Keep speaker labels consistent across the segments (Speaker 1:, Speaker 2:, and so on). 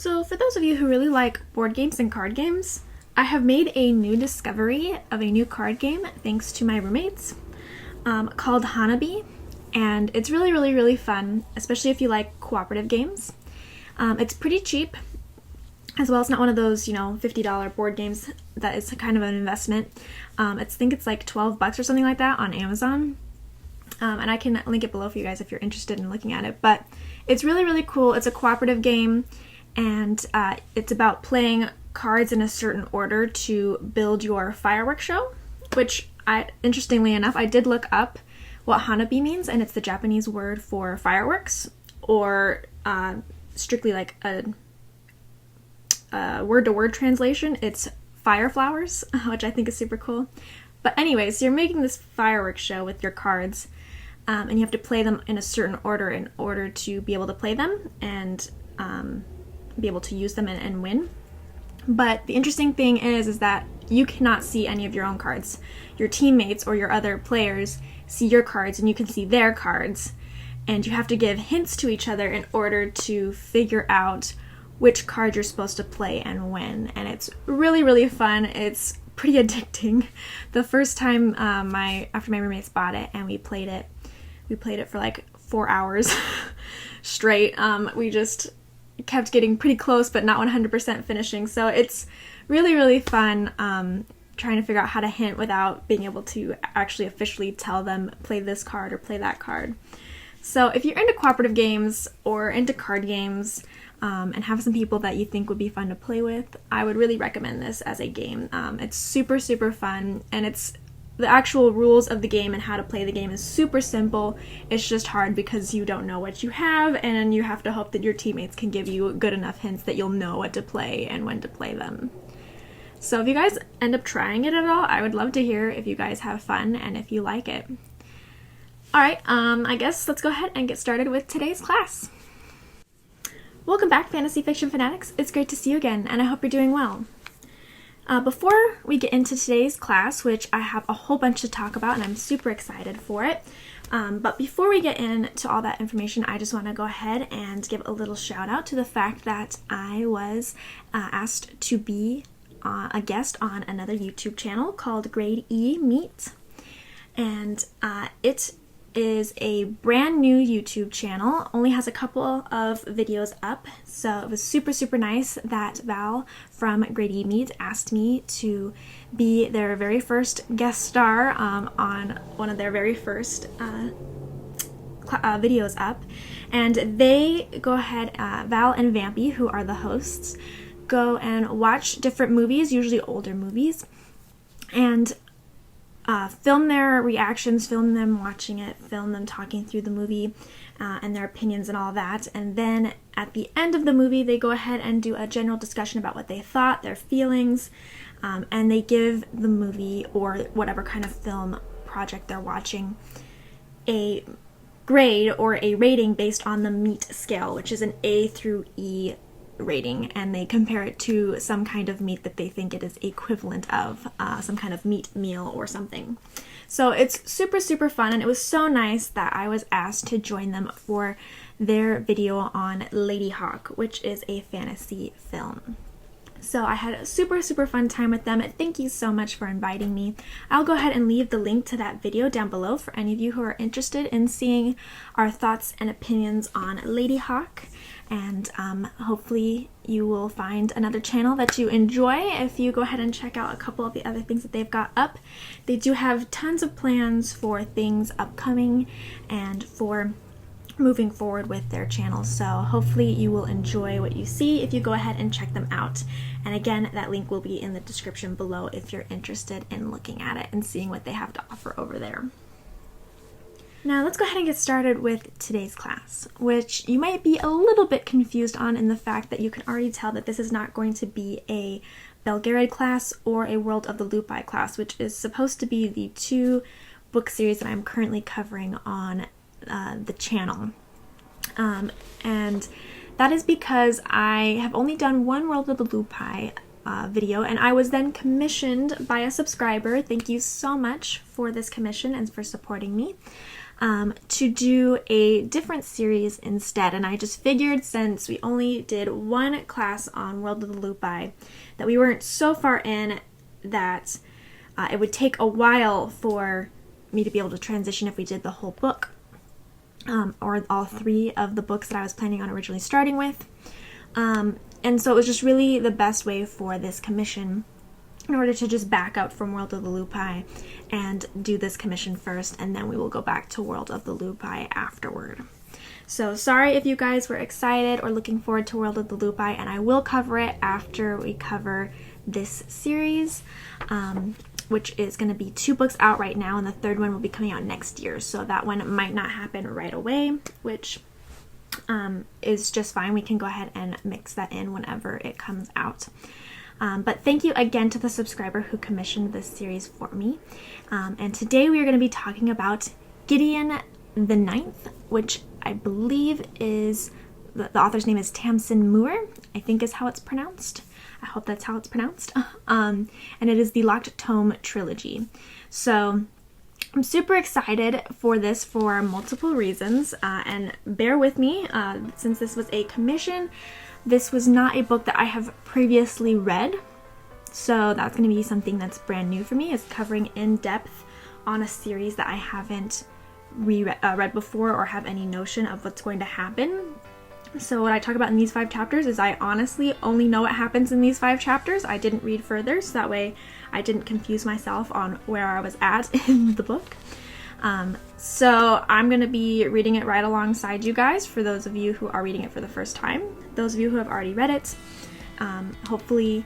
Speaker 1: So for those of you who really like board games and card games, I have made a new discovery of a new card game thanks to my roommates called Hanabi, and it's really fun, especially if you like cooperative games. It's pretty cheap as well. It's not one of those, $50 board games that is kind of an investment. I think it's like $12 or something like that on Amazon. And I can link it below for you guys if you're interested in looking at it. But it's really cool. It's a cooperative game, and it's about playing cards in a certain order to build your fireworks show, which interestingly enough, I did look up what Hanabi means, and it's the Japanese word for fireworks, or strictly like a word-to-word translation, it's fire flowers, which I think is super cool. But anyways, so you're making this fireworks show with your cards, and you have to play them in a certain order in order to be able to play them and be able to use them and win. But the interesting thing is that you cannot see any of your own cards. Your teammates or your other players see your cards and you can see their cards, and you have to give hints to each other in order to figure out which card you're supposed to play and when. And it's really fun. It's pretty addicting. The first time after my roommates bought it and we played it for like 4 hours straight. We just kept getting pretty close but not 100% finishing. So it's really fun trying to figure out how to hint without being able to actually officially tell them play this card or play that card. So if you're into cooperative games or into card games, and have some people that you think would be fun to play with, I would really recommend this as a game. It's super fun, and it's the actual rules of the game and how to play the game is super simple. It's just hard because you don't know what you have, and you have to hope that your teammates can give you good enough hints that you'll know what to play and when to play them. So if you guys end up trying it at all, I would love to hear if you guys have fun and if you like it. Alright, I guess let's go ahead and get started with today's class. Welcome back, Fantasy Fiction Fanatics. It's great to see you again, and I hope you're doing well. Before we get into today's class, which I have a whole bunch to talk about, and I'm super excited for it, but before we get into all that information, I just want to go ahead and give a little shout out to the fact that I was asked to be a guest on another YouTube channel called Grade E Meet, and it is a brand new YouTube channel, only has a couple of videos up, so it was super nice that Val from Grade E Meet asked me to be their very first guest star on one of their very first videos up. And they go ahead, Val and Vampy, who are the hosts, go and watch different movies, usually older movies, and film their reactions, film them watching it, film them talking through the movie and their opinions and all that. And then at the end of the movie, they go ahead and do a general discussion about what they thought, their feelings, and they give the movie or whatever kind of film project they're watching a grade or a rating based on the MEET scale, which is an A through E rating, and they compare it to some kind of meat that they think it is equivalent of, some kind of meat meal or something. So it's super fun, and it was so nice that I was asked to join them for their video on Ladyhawke, which is a fantasy film. So I had a super fun time with them. Thank you so much for inviting me. I'll go ahead and leave the link to that video down below for any of you who are interested in seeing our thoughts and opinions on Ladyhawke. And hopefully you will find another channel that you enjoy if you go ahead and check out a couple of the other things that they've got up. They do have tons of plans for things upcoming and for moving forward with their channel, so hopefully you will enjoy what you see if you go ahead and check them out. And again, that link will be in the description below if you're interested in looking at it and seeing what they have to offer over there. Now let's go ahead and get started with today's class, which you might be a little bit confused on in the fact that you can already tell that this is not going to be a Belgariad class or a World of the Lupi class, which is supposed to be the two book series that I'm currently covering on the channel. And that is because I have only done one World of the Lupi video, and I was then commissioned by a subscriber. Thank you so much for this commission and for supporting me. to do a different series instead. And I just figured, since we only did one class on World of the Lupi, that we weren't so far in that it would take a while for me to be able to transition if we did the whole book, or all 3 of the books that I was planning on originally starting with. And so it was just really the best way for this commission, in order to just back out from World of the Lupi and do this commission first, and then we will go back to World of the Lupi afterward. So sorry if you guys were excited or looking forward to World of the Lupi, and I will cover it after we cover this series, which is going to be 2 books out right now, and the 3rd one will be coming out next year. So that one might not happen right away, which is just fine. We can go ahead and mix that in whenever it comes out. But thank you again to the subscriber who commissioned this series for me. And today we are going to be talking about Gideon the Ninth, which I believe is, the author's name is Tamsyn Muir, I think is how it's pronounced. I hope that's how it's pronounced. And it is the Locked Tome trilogy. So I'm super excited for this for multiple reasons, and bear with me, since this was a commission. This was not a book that I have previously read, so that's going to be something that's brand new for me, is covering in depth on a series that I haven't read before or have any notion of what's going to happen. So what I talk about in these 5 chapters is I honestly only know what happens in these 5 chapters. I didn't read further, so that way I didn't confuse myself on where I was at in the book. So I'm going to be reading it right alongside you guys, for those of you who are reading it for the first time. Those of you who have already read it, hopefully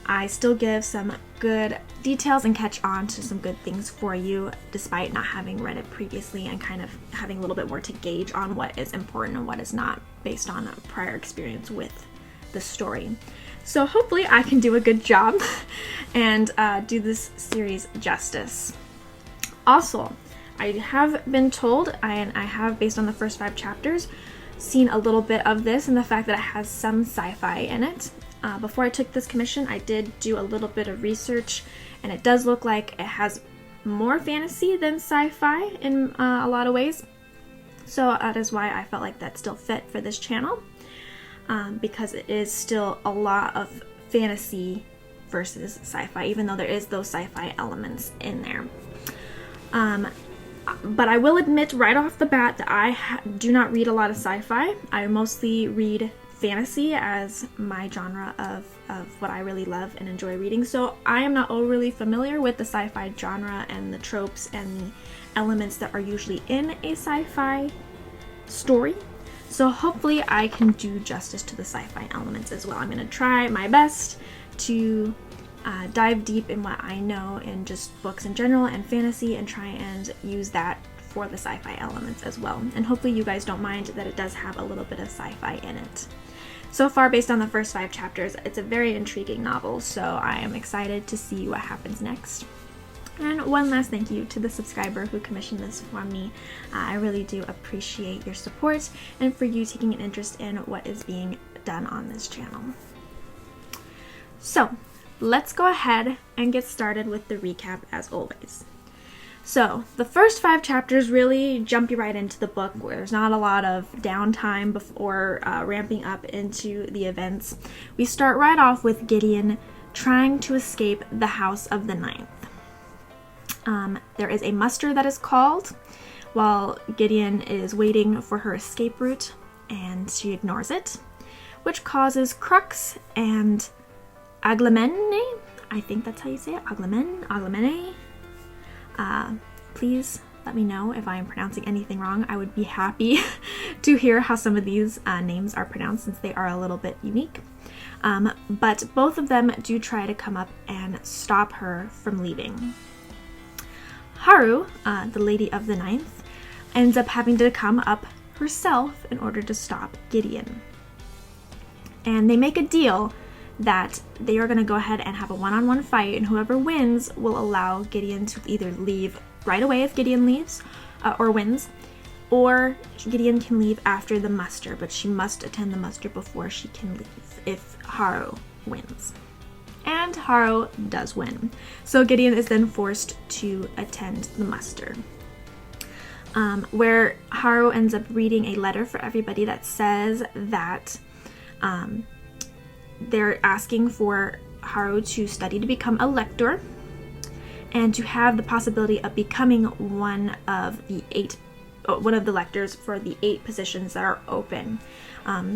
Speaker 1: I still give some good details and catch on to some good things for you, despite not having read it previously, and kind of having a little bit more to gauge on what is important and what is not, based on a prior experience with the story. So hopefully I can do a good job and do this series justice. Also, I have been told, and I have, based on the first 5 chapters, seen a little bit of this, and the fact that it has some sci-fi in it. Before I took this commission, I did do a little bit of research, and it does look like it has more fantasy than sci-fi in a lot of ways. So that is why I felt like that still fit for this channel, because it is still a lot of fantasy versus sci-fi, even though there is those sci-fi elements in there. But I will admit right off the bat that I do not read a lot of sci-fi. I mostly read fantasy as my genre of what I really love and enjoy reading. So I am not overly familiar with the sci-fi genre and the tropes and the elements that are usually in a sci-fi story. So hopefully I can do justice to the sci-fi elements as well. I'm going to try my best to dive deep in what I know in just books in general and fantasy, and try and use that for the sci-fi elements as well. And hopefully you guys don't mind that it does have a little bit of sci-fi in it. So far, based on the first 5 chapters, it's a very intriguing novel, so I am excited to see what happens next. And one last thank you to the subscriber who commissioned this for me. I really do appreciate your support, and for you taking an interest in what is being done on this channel. So let's go ahead and get started with the recap as always. So the first 5 chapters really jump you right into the book, where there's not a lot of downtime before ramping up into the events. We start right off with Gideon trying to escape the House of the Ninth. There is a muster that is called while Gideon is waiting for her escape route, and she ignores it, which causes Crux and Aglamene, I think that's how you say it, Aglamene. Please let me know if I am pronouncing anything wrong. I would be happy to hear how some of these names are pronounced, since they are a little bit unique. But both of them do try to come up and stop her from leaving. Haru, the Lady of the Ninth, ends up having to come up herself in order to stop Gideon. And they make a deal that they are going to go ahead and have a one-on-one fight, and whoever wins will allow Gideon to either leave right away if Gideon leaves or wins, or Gideon can leave after the muster, but she must attend the muster before she can leave if Haru wins. And Haru does win. So Gideon is then forced to attend the muster. where Harrow ends up reading a letter for everybody that says that they're asking for Harrow to study to become a lector and to have the possibility of becoming one of the lectors for the 8 positions that are open.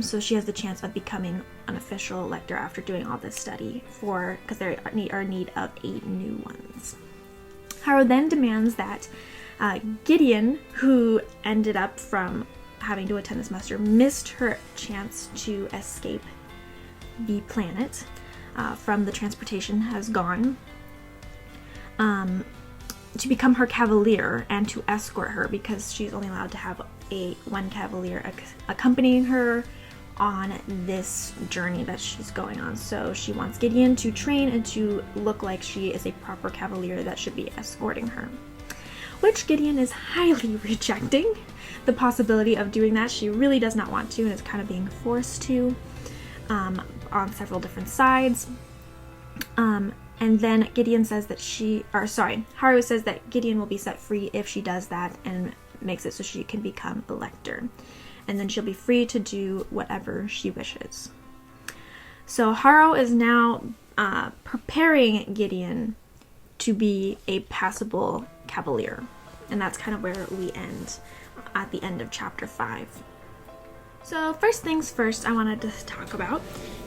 Speaker 1: So she has the chance of becoming an official lector after doing all this study because they are in need of 8 new ones. Harrow then demands that Gideon, who ended up from having to attend this muster, missed her chance to escape the planet from the transportation, has gone, to become her cavalier and to escort her, because she's only allowed to have one cavalier accompanying her on this journey that she's going on. So she wants Gideon to train and to look like she is a proper cavalier that should be escorting her, which Gideon is highly rejecting the possibility of doing that. She really does not want to and is kind of being forced to on several different sides. And then Gideon says that Harrow says that Gideon will be set free if she does that and makes it so she can become a lector. And then she'll be free to do whatever she wishes. So Harrow is now preparing Gideon to be a passable cavalier. And that's kind of where we end at the end of chapter 5. So first things first I wanted to talk about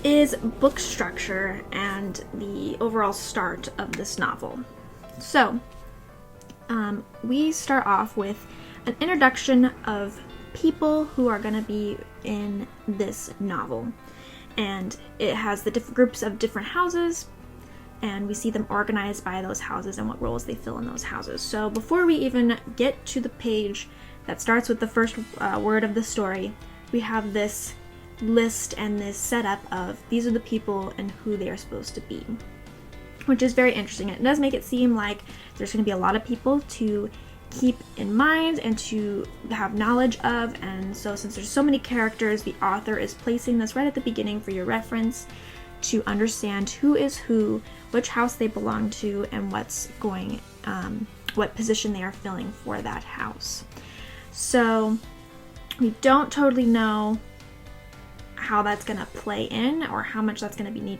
Speaker 1: is book structure and the overall start of this novel. So we start off with an introduction of people who are going to be in this novel. And it has the different groups of different houses, and we see them organized by those houses and what roles they fill in those houses. So before we even get to the page that starts with the first word of the story, we have this list and this setup of these are the people and who they are supposed to be, which is very interesting. It does make it seem like there's going to be a lot of people to keep in mind and to have knowledge of, and so since there's so many characters, the author is placing this right at the beginning for your reference to understand who is who, which house they belong to, and what position they are filling for that house. So we don't totally know how that's going to play in or how much that's going to be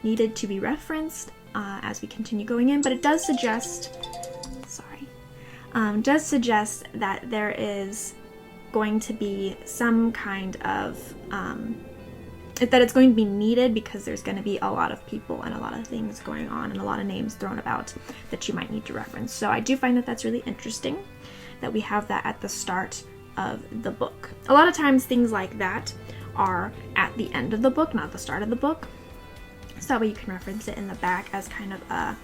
Speaker 1: needed to be referenced as we continue going in, but it does suggest that there is going to be some kind of that it's going to be needed because there's going to be a lot of people and a lot of things going on and a lot of names thrown about that you might need to reference. So I do find that that's really interesting that we have that at the start of the book. A lot of times things like that are at the end of the book, not the start of the book. So that way you can reference it in the back as kind of a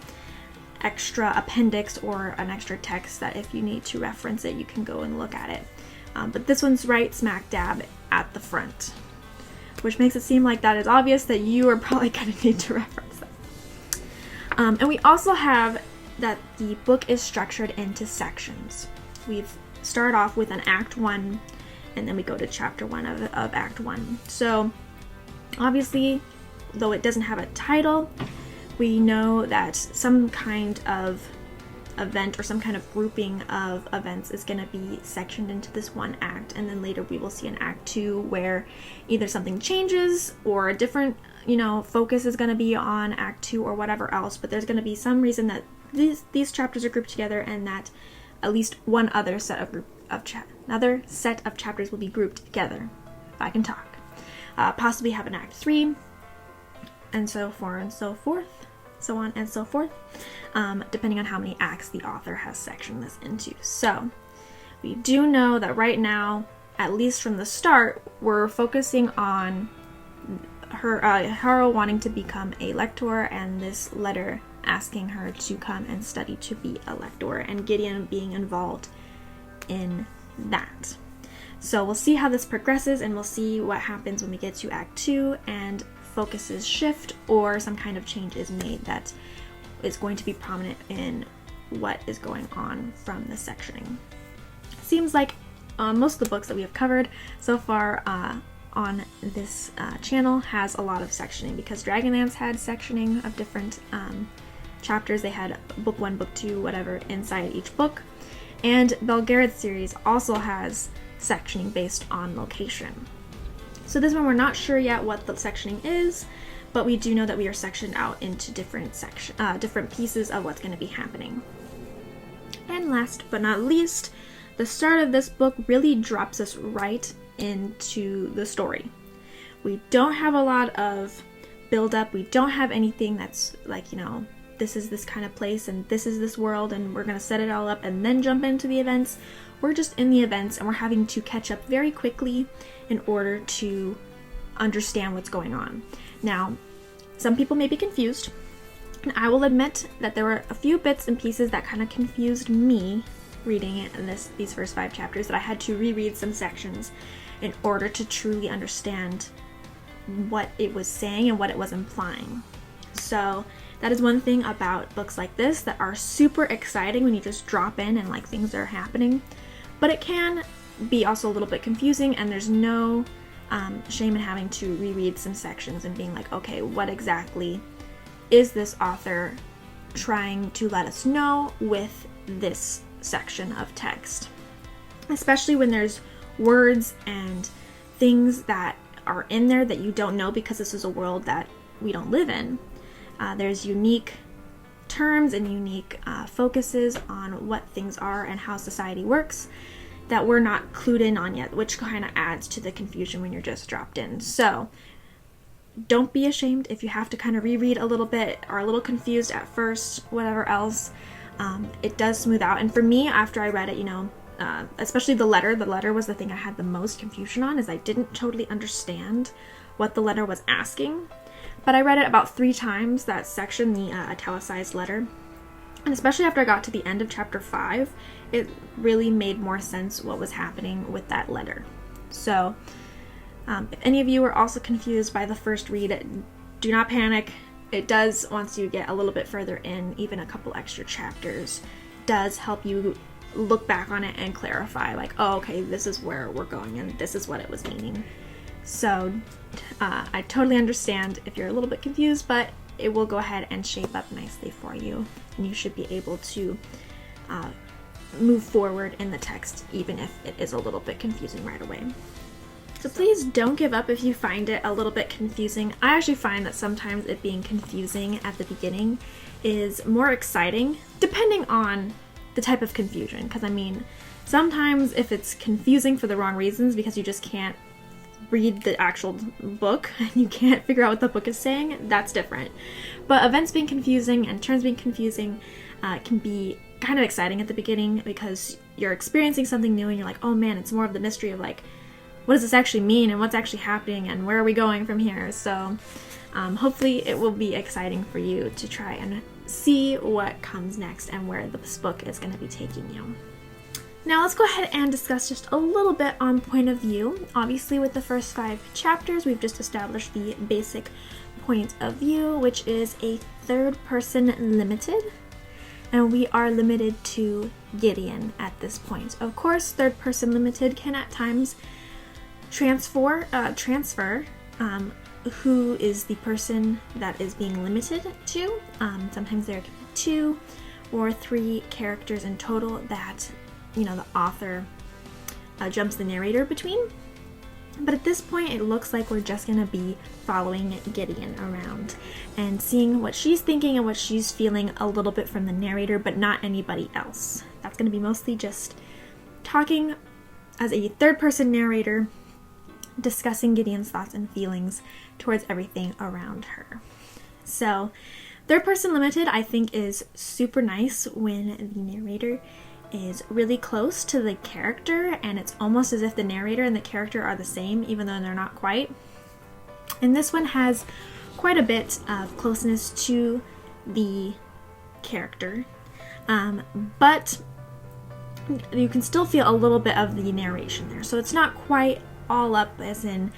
Speaker 1: extra appendix or an extra text that if you need to reference it, you can go and look at it. But this one's right smack dab at the front, which makes it seem like that is obvious that you are probably going to need to reference that. And we also have that the book is structured into sections. We've start off with an Act 1, and then we go to Chapter 1 of Act 1. So obviously, though it doesn't have a title, we know that some kind of event or some kind of grouping of events is going to be sectioned into this one act, and then later we will see an Act 2 where either something changes or a different, focus is going to be on Act 2 or whatever else, but there's going to be some reason that these chapters are grouped together and that at least one other set of chapters will be grouped together, if I can talk. Possibly have an Act 3, and so on and so forth, depending on how many acts the author has sectioned this into. So we do know that right now, at least from the start, we're focusing on Harrow wanting to become a lector, and this letter asking her to come and study to be a lector, and Gideon being involved in that. So we'll see how this progresses, and we'll see what happens when we get to Act 2 and focuses shift or some kind of change is made that is going to be prominent in what is going on from the sectioning. Seems like most of the books that we have covered so far on this channel has a lot of sectioning, because Dragonlance had sectioning of different chapters. They had book 1, book 2, whatever inside each book, And Belgarrett's series also has sectioning based on location. So this one we're not sure yet what the sectioning is, but we do know that we are sectioned out into different pieces of what's going to be happening. And last but not least, the start of this book really drops us right into the story. We don't have a lot of build up. We don't have anything that's like, you know, this is this kind of place and this is this world and we're going to set it all up and then jump into the events. We're just in the events and we're having to catch up very quickly in order to understand what's going on. Now, some people may be confused, and I will admit that there were a few bits and pieces that kind of confused me reading it in these first 5 chapters, that I had to reread some sections in order to truly understand what it was saying and what it was implying. So that is one thing about books like this that are super exciting when you just drop in and like things are happening, but it can be also a little bit confusing, and there's no shame in having to reread some sections and being like, okay, what exactly is this author trying to let us know with this section of text? Especially when there's words and things that are in there that you don't know because this is a world that we don't live in. There's unique terms and unique focuses on what things are and how society works that we're not clued in on yet, which kind of adds to the confusion when you're just dropped in. So don't be ashamed if you have to kind of reread a little bit or a little confused at first, whatever else. It does smooth out. And for me, after I read it, you know, especially the letter was the thing I had the most confusion on, is I didn't totally understand what the letter was asking. But I read it about 3 times, that section, the italicized letter. And especially after I got to the end of chapter 5, it really made more sense what was happening with that letter. So if any of you are also confused by the first read, do not panic. It does, once you get a little bit further in, even a couple extra chapters, does help you look back on it and clarify, like, oh, okay, this is where we're going and this is what it was meaning. So I totally understand if you're a little bit confused, but it will go ahead and shape up nicely for you, and you should be able to move forward in the text even if it is a little bit confusing right away. So please don't give up if you find it a little bit confusing. I actually find that sometimes it being confusing at the beginning is more exciting, depending on the type of confusion. Because I mean, sometimes if it's confusing for the wrong reasons because you just can't read the actual book and you can't figure out what the book is saying, that's different. But events being confusing and turns being confusing can be kind of exciting at the beginning because you're experiencing something new and you're like, oh man, it's more of the mystery of like, what does this actually mean and what's actually happening and where are we going from here? So hopefully it will be exciting for you to try and see what comes next and where this book is going to be taking you. Now let's go ahead and discuss just a little bit on point of view. Obviously with the first 5 chapters, we've just established the basic point of view, which is a 3rd person limited. And we are limited to Gideon at this point. Of course, 3rd person limited can at times transfer who is the person that is being limited to. Sometimes there can be 2 or 3 characters in total that, you know, the author jumps the narrator between. But at this point, it looks like we're just going to be following Gideon around and seeing what she's thinking and what she's feeling a little bit from the narrator, but not anybody else. That's going to be mostly just talking as a 3rd person narrator, discussing Gideon's thoughts and feelings towards everything around her. So 3rd person limited, I think, is super nice when the narrator is really close to the character and it's almost as if the narrator and the character are the same, even though they're not quite. And this one has quite a bit of closeness to the character, but you can still feel a little bit of the narration there. So it's not quite all up as in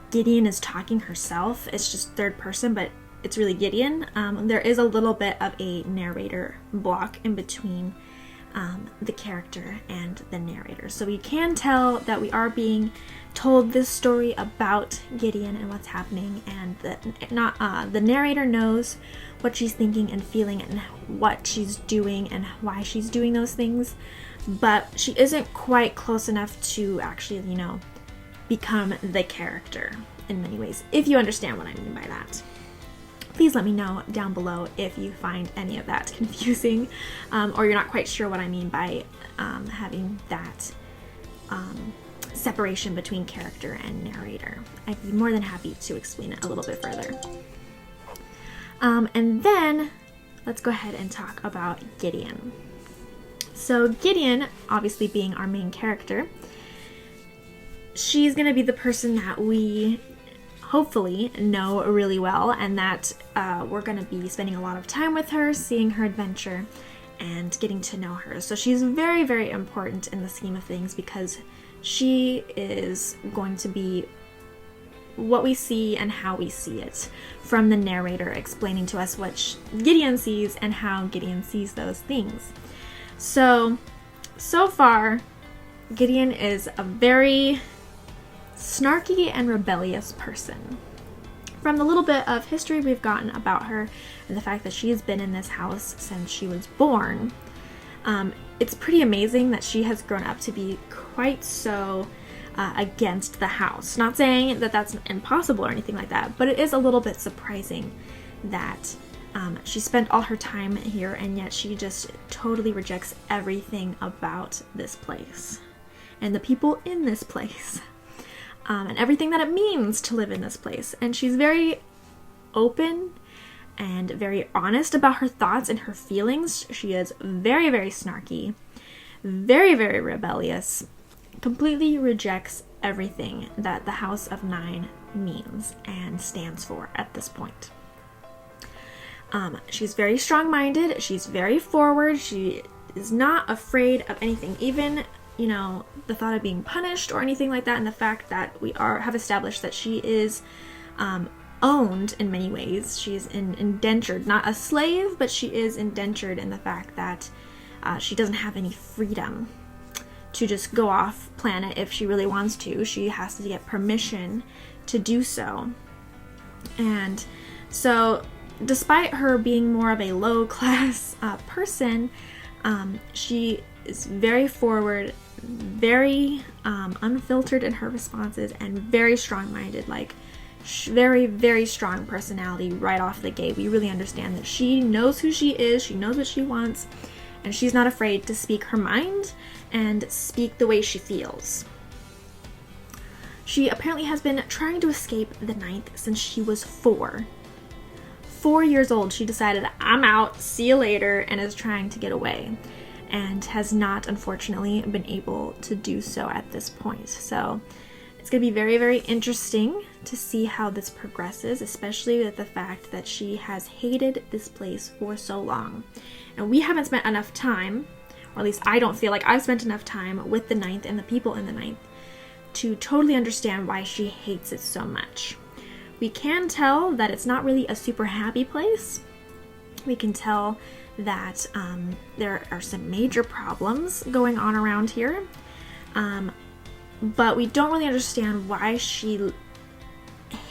Speaker 1: Gideon is talking herself. It's just 3rd person, but it's really Gideon. There is a little bit of a narrator block in between the character and the narrator. So we can tell that we are being told this story about Gideon and what's happening, and the narrator knows what she's thinking and feeling and what she's doing and why she's doing those things, but she isn't quite close enough to actually, become the character in many ways, if you understand what I mean by that. Please let me know down below if you find any of that confusing, or you're not quite sure what I mean by having that separation between character and narrator. I'd be more than happy to explain it a little bit further. And then let's go ahead and talk about Gideon. So Gideon, obviously being our main character, she's going to be the person that we hopefully know really well, and that we're going to be spending a lot of time with her, seeing her adventure, and getting to know her. So she's very, very important in the scheme of things, because she is going to be what we see and how we see it, from the narrator explaining to us what Gideon sees and how Gideon sees those things. So far, Gideon is a very snarky and rebellious person. From the little bit of history we've gotten about her and the fact that she has been in this house since she was born, it's pretty amazing that she has grown up to be quite so against the house. Not saying that that's impossible or anything like that, but it is a little bit surprising that she spent all her time here, and yet she just totally rejects everything about this place and the people in this place. And everything that it means to live in this place. And she's very open and very honest about her thoughts and her feelings. She is very, very snarky, very, very rebellious, completely rejects everything that the House of Nine means and stands for at this point. She's very strong-minded, she's very forward, she is not afraid of anything, even the thought of being punished or anything like that, and the fact that we have established that she is owned in many ways. She's indentured, not a slave, but she is indentured in the fact that she doesn't have any freedom to just go off planet if she really wants to. She has to get permission to do so. And so, despite her being more of a low-class person, she is very forward, very unfiltered in her responses, and very strong-minded, very, very strong personality right off the gate. We really understand that she knows who she is, she knows what she wants, and she's not afraid to speak her mind and speak the way she feels. She apparently has been trying to escape the Ninth since she was 4. 4 years old, she decided, I'm out, see you later, and is trying to get away, and has not, unfortunately, been able to do so at this point. So it's going to be very, very interesting to see how this progresses, especially with the fact that she has hated this place for so long. And we haven't spent enough time, or at least I don't feel like I've spent enough time with the Ninth and the people in the Ninth to totally understand why she hates it so much. We can tell that it's not really a super happy place. We can tell that there are some major problems going on around here, but we don't really understand why she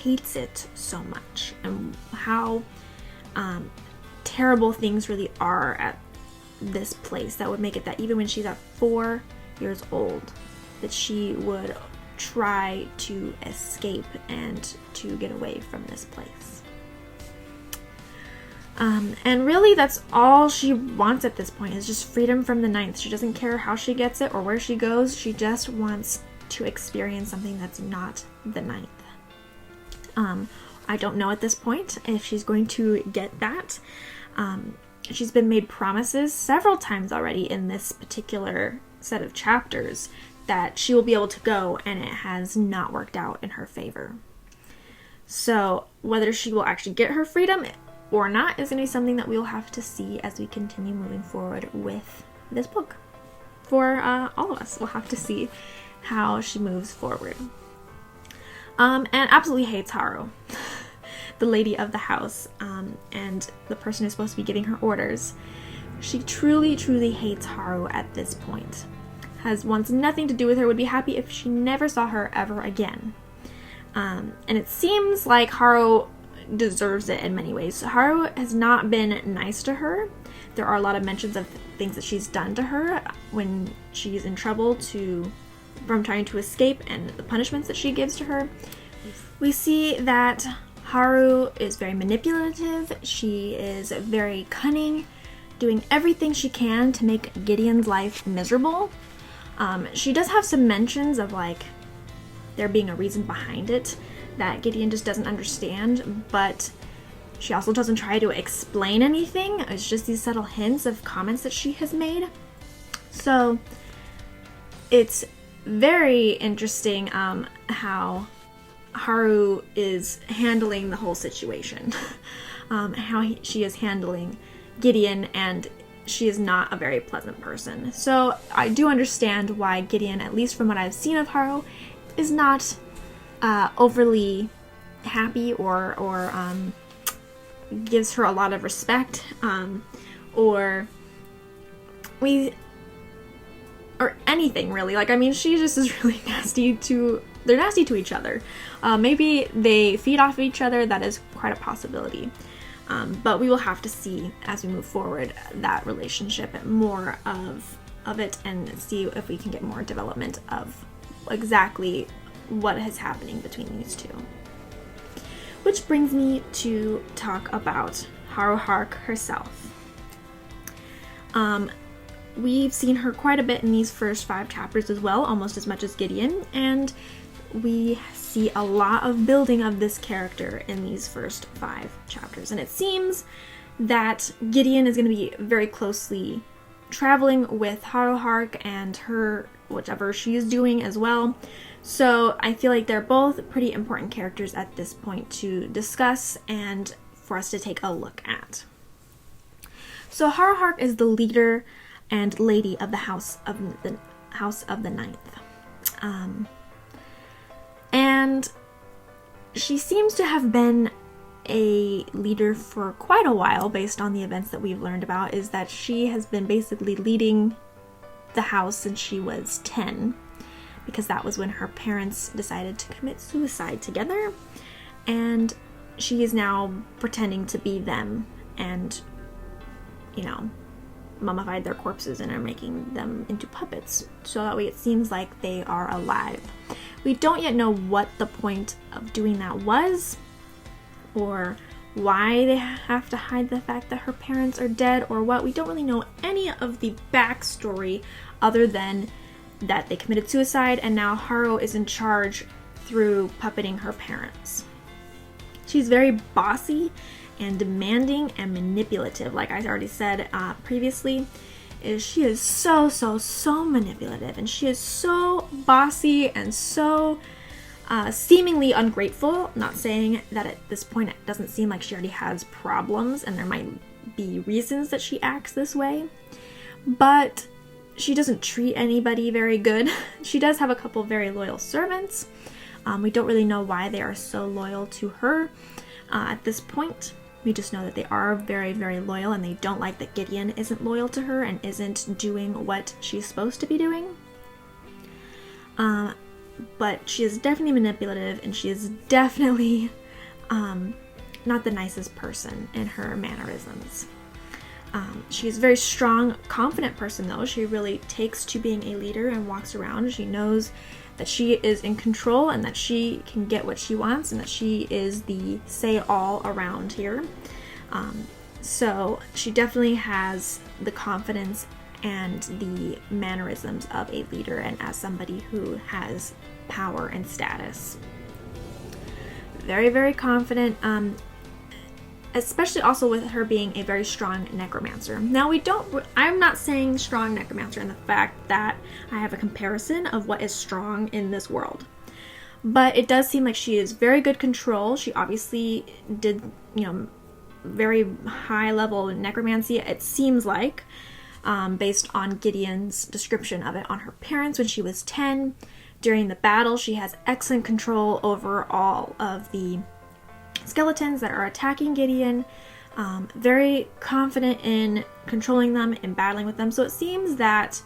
Speaker 1: hates it so much and how terrible things really are at this place that would make it that even when she's at 4 years old, that she would try to escape and to get away from this place. And really that's all she wants at this point, is just freedom from the Ninth. She doesn't care how she gets it or where she goes. She just wants to experience something that's not the Ninth. I don't know at this point if she's going to get that. She's been made promises several times already in this particular set of chapters that she will be able to go, and it has not worked out in her favor. So whether she will actually get her freedom or not is going to be something that we'll have to see as we continue moving forward with this book. For all of us, we'll have to see how she moves forward. And absolutely hates Harrow, the lady of the house, and the person who's supposed to be giving her orders, She truly, truly hates Haru at this point. Wants nothing to do with her, would be happy if she never saw her ever again. And it seems like Haru deserves it in many ways. So Haru has not been nice to her. There are a lot of mentions of things that she's done to her when she's in trouble from trying to escape, and the punishments that she gives to her. We see that Haru is very manipulative. She is very cunning, doing everything she can to make Gideon's life miserable. She does have some mentions of like there being a reason behind it that Gideon just doesn't understand, but she also doesn't try to explain anything. It's just these subtle hints of comments that she has made. So it's very interesting how Haru is handling the whole situation. She is handling Gideon, and she is not a very pleasant person. So I do understand why Gideon, at least from what I've seen of Haru, is not overly happy or gives her a lot of respect, or anything really. Like, I mean, she just is really they're nasty to each other. Maybe they feed off of each other. That is quite a possibility. But we will have to see as we move forward that relationship, more of it, and see if we can get more development of exactly what is happening between these two. Which brings me to talk about Harrowhark herself. We've seen her quite a bit in these first 5 chapters as well, almost as much as Gideon, and we see a lot of building of this character in these first 5 chapters. And it seems that Gideon is going to be very closely traveling with Harrowhark and her, whatever she is doing as well. So I feel like they're both pretty important characters at this point to discuss and for us to take a look at. So Harrowhark is the leader and lady of the House of the Ninth. And she seems to have been a leader for quite a while, based on the events that we've learned about, is that she has been basically leading the house since she was 10, because that was when her parents decided to commit suicide together, and she is now pretending to be them and, mummified their corpses and are making them into puppets, so that way it seems like they are alive. We don't yet know what the point of doing that was, or why they have to hide the fact that her parents are dead, or what. We don't really know any of the backstory other than that they committed suicide and now Haru is in charge through puppeting her parents. She's very bossy and demanding and manipulative. Like I already said previously, she is so manipulative, and she is so bossy and so seemingly ungrateful. Not saying that at this point it doesn't seem like she already has problems and there might be reasons that she acts this way, but she doesn't treat anybody very good. She does have a couple very loyal servants. We don't really know why they are so loyal to her at this point. We just know that they are very, very loyal, and they don't like that Gideon isn't loyal to her and isn't doing what she's supposed to be doing. But she is definitely manipulative, and she is definitely not the nicest person in her mannerisms. She's a very strong, confident person, though. She really takes to being a leader and walks around. She knows that she is in control and that she can get what she wants and that she is the say-all around here. So she definitely has the confidence and the mannerisms of a leader and as somebody who has power and status. Very, very confident. Especially also with her being a very strong necromancer. Now I'm not saying strong necromancer in the fact that I have a comparison of what is strong in this world. But it does seem like she is very good control. She obviously did, very high level necromancy, it seems like, based on Gideon's description of it on her parents when she was 10. During the battle, she has excellent control over all of the skeletons that are attacking Gideon. very confident in controlling them and battling with them. So it seems that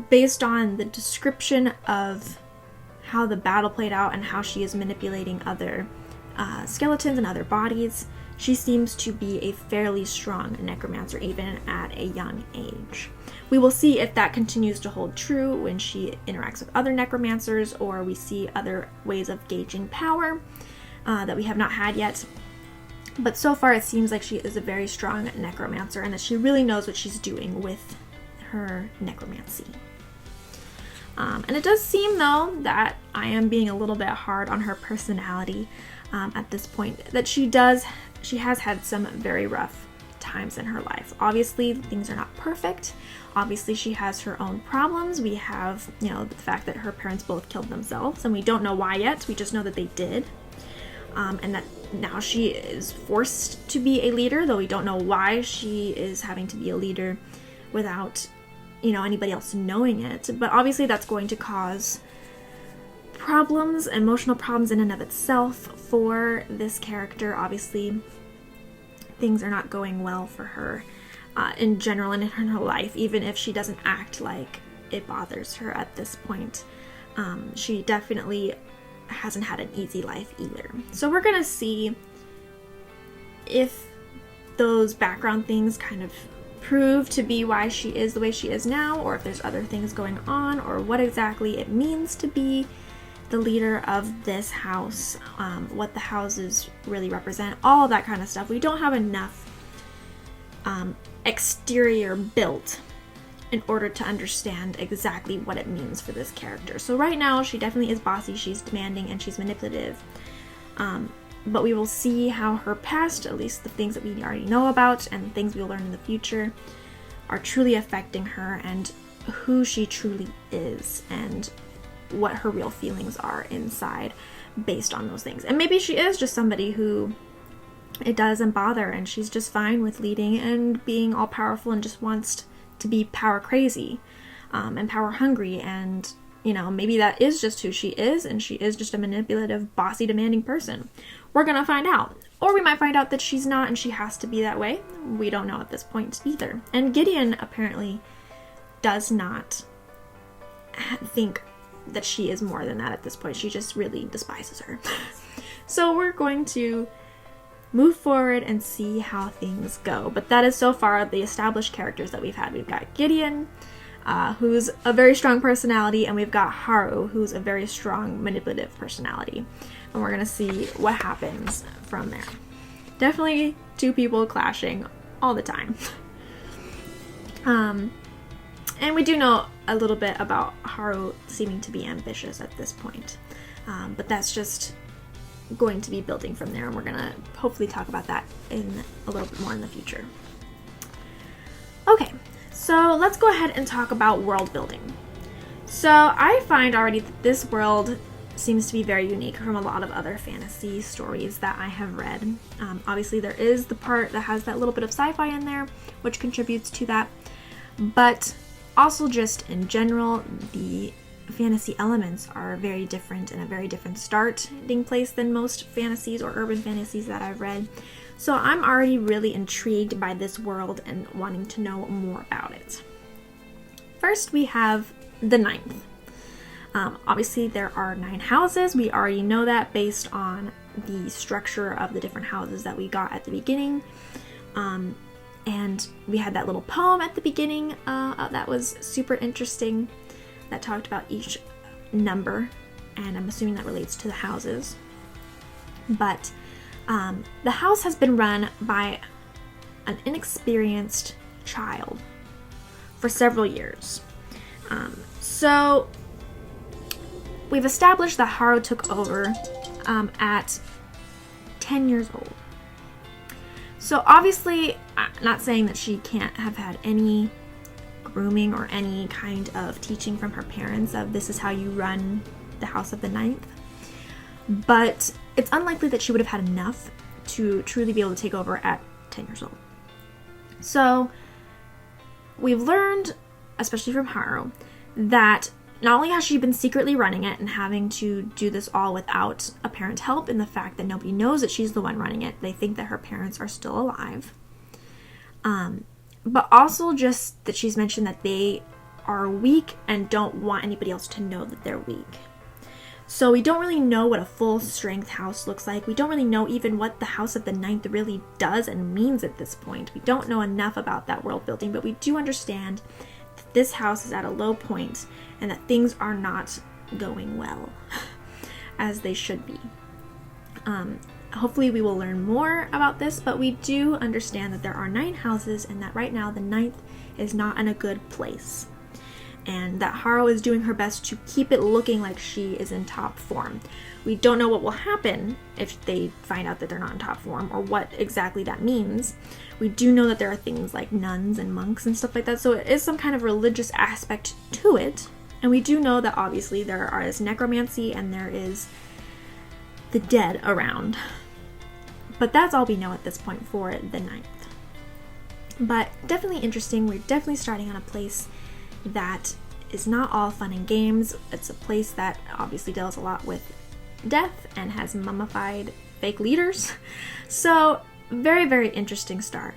Speaker 1: based on the description of how the battle played out and how she is manipulating other skeletons and other bodies, she seems to be a fairly strong necromancer even at a young age. We will see if that continues to hold true when she interacts with other necromancers, or we see other ways of gauging power that we have not had yet. But so far it seems like she is a very strong necromancer and that she really knows what she's doing with her necromancy. And it does seem, though, that I am being a little bit hard on her personality at this point, that she has had some very rough times in her life. Obviously, things are not perfect. Obviously, she has her own problems. We have, the fact that her parents both killed themselves, and we don't know why yet. We just know that they did. And that now she is forced to be a leader, though we don't know why she is having to be a leader without, anybody else knowing it. But obviously that's going to cause problems, emotional problems in and of itself for this character. Obviously, things are not going well for her in general and in her life, even if she doesn't act like it bothers her at this point. She definitely hasn't had an easy life either. So we're gonna see if those background things kind of prove to be why she is the way she is now, or if there's other things going on, or what exactly it means to be the leader of this house, what the houses really represent, all of that kind of stuff. We don't have enough exterior built in order to understand exactly what it means for this character. So right now, she definitely is bossy, she's demanding, and she's manipulative. But we will see how her past, at least the things that we already know about and the things we'll learn in the future, are truly affecting her and who she truly is and what her real feelings are inside based on those things. And maybe she is just somebody who it doesn't bother and she's just fine with leading and being all powerful and just wants to be power crazy and power hungry, and maybe that is just who she is, and she is just a manipulative, bossy, demanding person. We're gonna find out. Or we might find out that she's not and she has to be that way. We don't know at this point either. And Gideon apparently does not think that she is more than that at this point. She just really despises her. So we're going to move forward and see how things go. But that is so far the established characters that we've had. We've got Gideon, who's a very strong personality, and we've got Haru, who's a very strong manipulative personality. And we're gonna see what happens from there. Definitely two people clashing all the time. And we do know a little bit about Haru seeming to be ambitious at this point. But that's just going to be building from there, and we're gonna hopefully talk about that in a little bit more in the future. Okay, so let's go ahead and talk about world building. So I find already that this world seems to be very unique from a lot of other fantasy stories that I have read. Obviously there is the part that has that little bit of sci-fi in there, which contributes to that, but also just in general, the fantasy elements are very different and a very different starting place than most fantasies or urban fantasies that I've read. So I'm already really intrigued by this world and wanting to know more about it. First, we have the ninth. Obviously, there are 9 houses. We already know that based on the structure of the different houses that we got at the beginning. And we had that little poem at the beginning that was super interesting, that talked about each number, and I'm assuming that relates to the houses. But the house has been run by an inexperienced child for several years. So we've established that Haru took over at 10 years old. So obviously, I'm not saying that she can't have had any grooming or any kind of teaching from her parents of this is how you run the House of the Ninth, but it's unlikely that she would have had enough to truly be able to take over at 10 years old. So we've learned, especially from Haru, that not only has she been secretly running it and having to do this all without apparent help, in the fact that nobody knows that she's the one running it. They think that her parents are still alive. But also just that she's mentioned that they are weak and don't want anybody else to know that they're weak. So we don't really know what a full strength house looks like. We don't really know even what the House of the Ninth really does and means at this point. We don't know enough about that world building, but we do understand that this house is at a low point and that things are not going well as they should be. Hopefully we will learn more about this, but we do understand that there are 9 houses and that right now the 9th is not in a good place. And that Harrow is doing her best to keep it looking like she is in top form. We don't know what will happen if they find out that they're not in top form or what exactly that means. We do know that there are things like nuns and monks and stuff like that, so it is some kind of religious aspect to it. And we do know that obviously there is necromancy and there is the dead around. But that's all we know at this point for the 9th. But definitely interesting. We're definitely starting on a place that is not all fun and games. It's a place that obviously deals a lot with death and has mummified fake leaders. So very, very interesting start.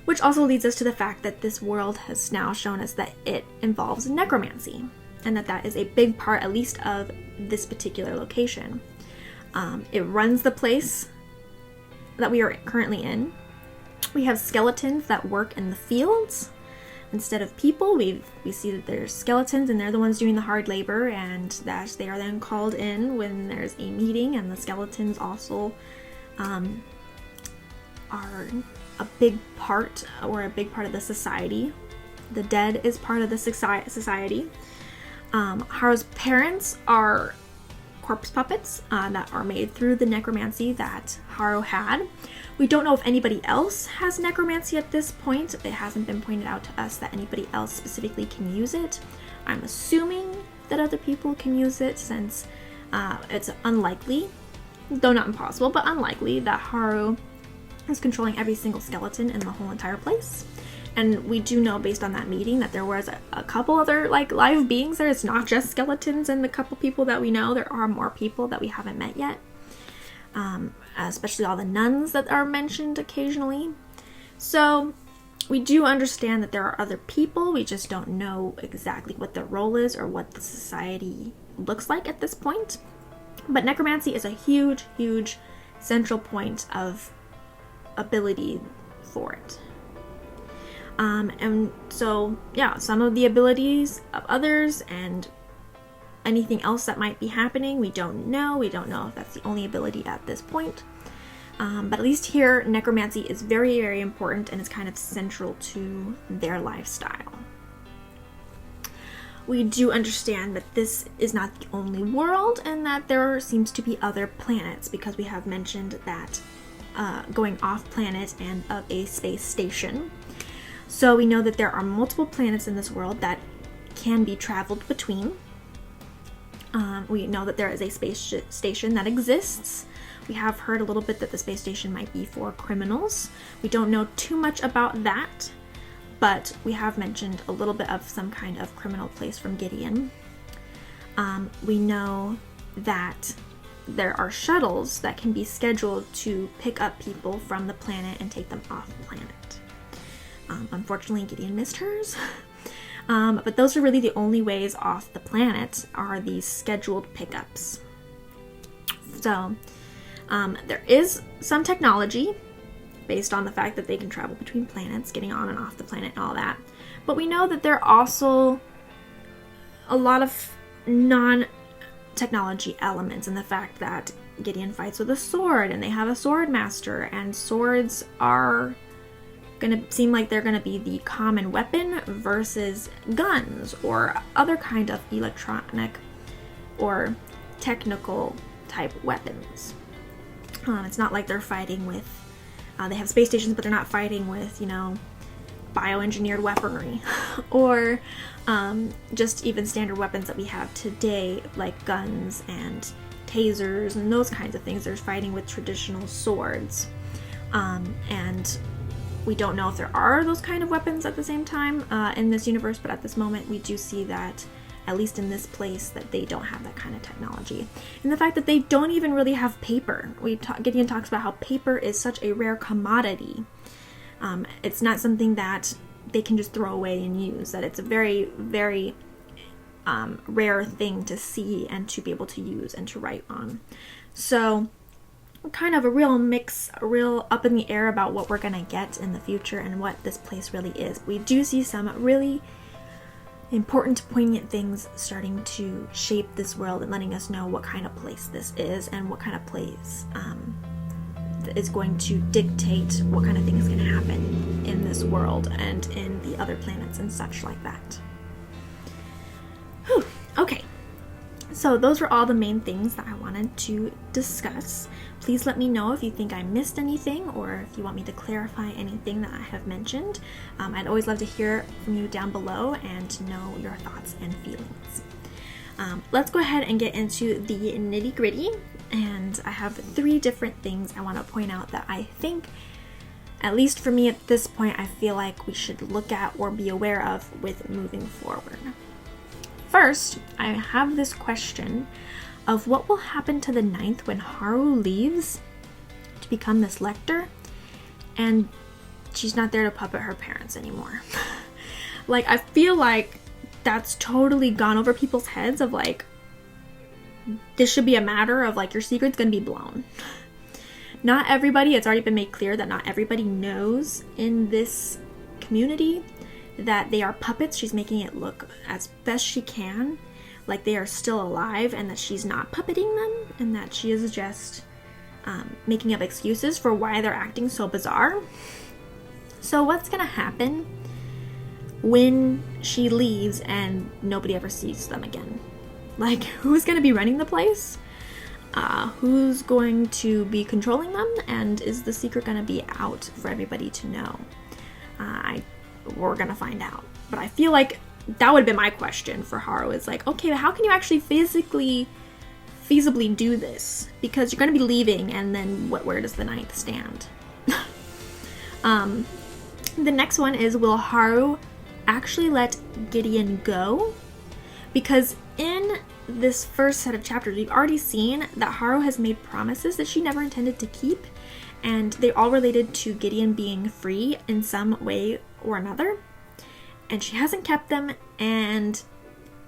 Speaker 1: Which also leads us to the fact that this world has now shown us that it involves necromancy. And that is a big part, at least, of this particular location. It runs the place that we are currently in. We have skeletons that work in the fields instead of people. We see that there's skeletons and they're the ones doing the hard labor, and that they are then called in when there's a meeting, and the skeletons also are a big part of the society. The dead is part of the society. Harrow's parents are corpse puppets that are made through the necromancy that Harrow had. We don't know if anybody else has necromancy at this point. It hasn't been pointed out to us that anybody else specifically can use it. I'm assuming that other people can use it, since it's unlikely, though not impossible, but unlikely, that Harrow is controlling every single skeleton in the whole entire place. And we do know, based on that meeting, that there was a couple other live beings there. It's not just skeletons and the couple people that we know. There are more people that we haven't met yet. Especially all the nuns that are mentioned occasionally. So we do understand that there are other people. We just don't know exactly what their role is or what the society looks like at this point. But necromancy is a huge, huge central point of ability for it. And so, yeah, some of the abilities of others and anything else that might be happening, we don't know. We don't know if that's the only ability at this point. But at least here, necromancy is very, very important and is kind of central to their lifestyle. We do understand that this is not the only world and that there seems to be other planets, because we have mentioned that going off planet and of a space station. So we know that there are multiple planets in this world that can be traveled between. We know that there is a space station that exists. We have heard a little bit that the space station might be for criminals. We don't know too much about that, but we have mentioned a little bit of some kind of criminal place from Gideon. We know that there are shuttles that can be scheduled to pick up people from the planet and take them off planet. Unfortunately, Gideon missed hers. But those are really the only ways off the planet, are these scheduled pickups. So there is some technology based on the fact that they can travel between planets, getting on and off the planet and all that. But we know that there are also a lot of non-technology elements in the fact that Gideon fights with a sword and they have a sword master, and swords are going to seem like they're going to be the common weapon versus guns or other kind of electronic or technical type weapons. It's not like they're fighting with, they have space stations, but they're not fighting with, bioengineered weaponry or just even standard weapons that we have today, like guns and tasers and those kinds of things. They're fighting with traditional swords. And we don't know if there are those kind of weapons at the same time in this universe, but at this moment we do see that at least in this place, that they don't have that kind of technology. And the fact that they don't even really have paper. Gideon talks about how paper is such a rare commodity. It's not something that they can just throw away and use, that it's a very, very rare thing to see and to be able to use and to write on. So kind of a real mix, a real up in the air about what we're going to get in the future and what this place really is. We do see some really important, poignant things starting to shape this world and letting us know what kind of place this is and what kind of place is going to dictate what kind of things can happen in this world and in the other planets and such like that. Whew. Okay, so those were all the main things that I wanted to discuss. Please let me know if you think I missed anything or if you want me to clarify anything that I have mentioned. I'd always love to hear from you down below and know your thoughts and feelings. Let's go ahead and get into the nitty gritty. And I have 3 different things I want to point out that I think, at least for me at this point, I feel like we should look at or be aware of with moving forward. First, I have this question of what will happen to the 9th when Haru leaves to become this lector and she's not there to puppet her parents anymore. Like, I feel like that's totally gone over people's heads of like, this should be a matter of like, your secret's gonna be blown. Not everybody, it's already been made clear that not everybody knows in this community that they are puppets. She's making it look as best she can like they are still alive and that she's not puppeting them and that she is just making up excuses for why they're acting so bizarre. So what's gonna happen when she leaves and nobody ever sees them again? Like, who's gonna be running the place? Who's going to be controlling them? And is the secret gonna be out for everybody to know? We're gonna find out. But I feel like that would have been my question for Haru. It's like, okay, but how can you actually feasibly do this? Because you're gonna be leaving, and then where does the 9th stand? The next one is, will Haru actually let Gideon go? Because in this first set of chapters, we've already seen that Haru has made promises that she never intended to keep, and they all related to Gideon being free in some way or another. And she hasn't kept them, and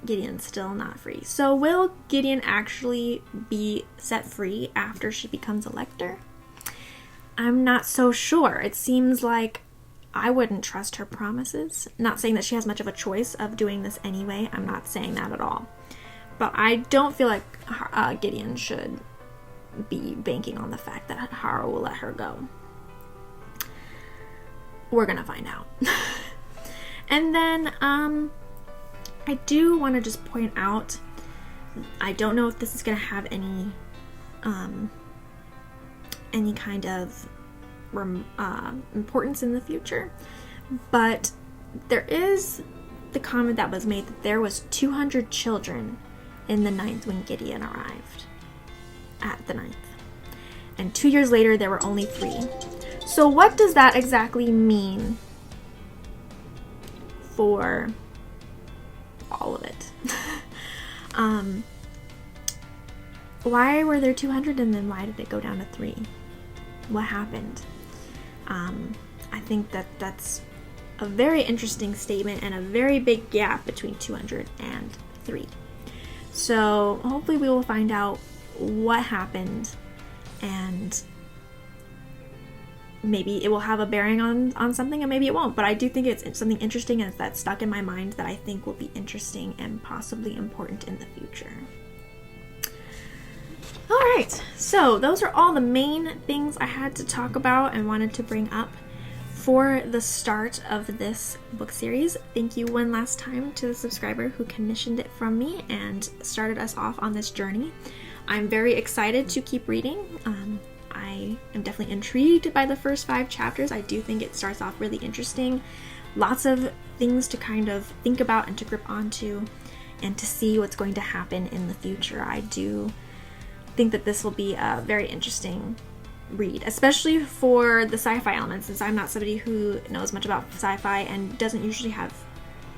Speaker 1: Gideon's still not free. So will Gideon actually be set free after she becomes a lector? I'm not so sure. It seems like I wouldn't trust her promises. Not saying that she has much of a choice of doing this anyway. I'm not saying that at all. But I don't feel like Gideon should be banking on the fact that Haru will let her go. We're gonna find out. And then I do want to just point out, I don't know if this is gonna have any kind of importance in the future, but there is the comment that was made that there was 200 children in the 9th when Gideon arrived at the 9th, and 2 years later there were only 3. So what does that exactly mean for all of it? Why were there 200 and then why did it go down to 3? What happened? I think that's a very interesting statement and a very big gap between 200 and 3. So hopefully we will find out what happened, and maybe it will have a bearing on something, and maybe it won't. But I do think it's something interesting, and that's stuck in my mind that I think will be interesting and possibly important in the future. Alright, so those are all the main things I had to talk about and wanted to bring up for the start of this book series. Thank you one last time to the subscriber who commissioned it from me and started us off on this journey. I'm very excited to keep reading. I am definitely intrigued by the first 5 chapters. I do think it starts off really interesting. Lots of things to kind of think about and to grip onto and to see what's going to happen in the future. I do think that this will be a very interesting read, especially for the sci-fi elements, since I'm not somebody who knows much about sci-fi and doesn't usually have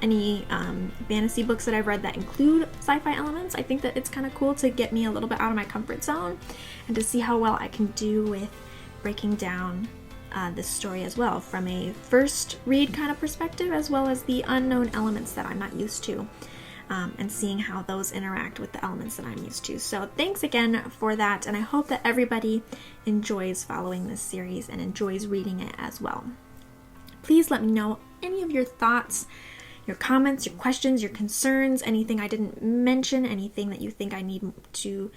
Speaker 1: any fantasy books that I've read that include sci-fi elements. I think that it's kind of cool to get me a little bit out of my comfort zone and to see how well I can do with breaking down this story as well from a first read kind of perspective, as well as the unknown elements that I'm not used to, and seeing how those interact with the elements that I'm used to. So thanks again for that, and I hope that everybody enjoys following this series and enjoys reading it as well. Please let me know any of your thoughts, your comments, your questions, your concerns, anything I didn't mention, anything that you think I need to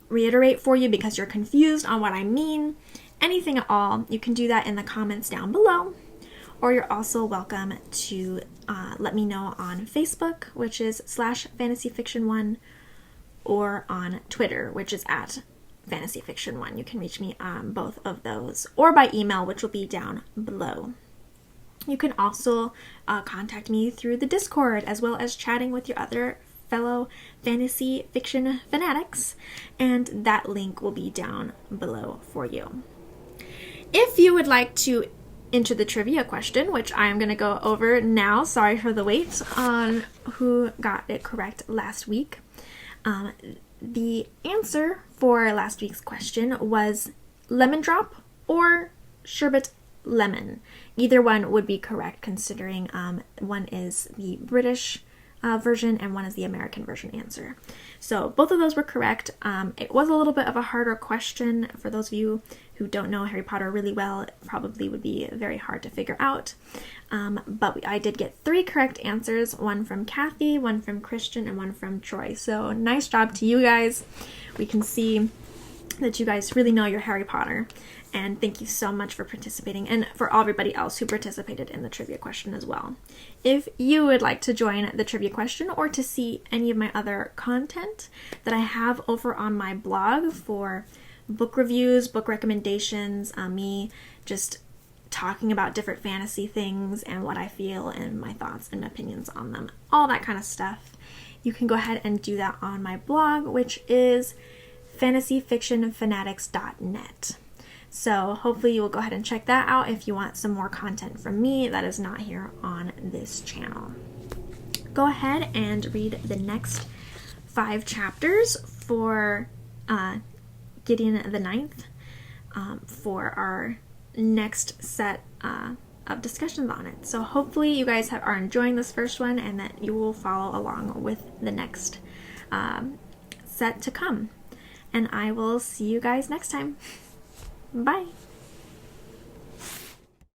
Speaker 1: reiterate for you because you're confused on what I mean, anything at all. You can do that in the comments down below, or you're also welcome to let me know on Facebook, which is /fantasyfiction1, or on Twitter, which is @fantasyfiction1. You can reach me on both of those, or by email, which will be down below. You can also contact me through the Discord, as well as chatting with your other fellow fantasy fiction fanatics, and that link will be down below for you. If you would like to enter the trivia question, which I'm going to go over now, sorry for the wait, on who got it correct last week. The answer for last week's question was lemon drop or sherbet lemon. Either one would be correct, considering one is the British version and one is the American version answer. So both of those were correct. It was a little bit of a harder question. For those of you who don't know Harry Potter really well, it probably would be very hard to figure out. But I did get 3 correct answers, one from Kathy, one from Christian, and one from Troy. So nice job to you guys. We can see that you guys really know your Harry Potter. And thank you so much for participating, and for everybody else who participated in the trivia question as well. If you would like to join the trivia question or to see any of my other content that I have over on my blog for book reviews, book recommendations, me just talking about different fantasy things and what I feel and my thoughts and opinions on them, all that kind of stuff, you can go ahead and do that on my blog, which is fantasyfictionfanatics.net. So hopefully you will go ahead and check that out if you want some more content from me that is not here on this channel. Go ahead and read the next 5 chapters for Gideon the Ninth for our next set of discussions on it. So hopefully you guys are enjoying this first one and that you will follow along with the next set to come. And I will see you guys next time. Bye!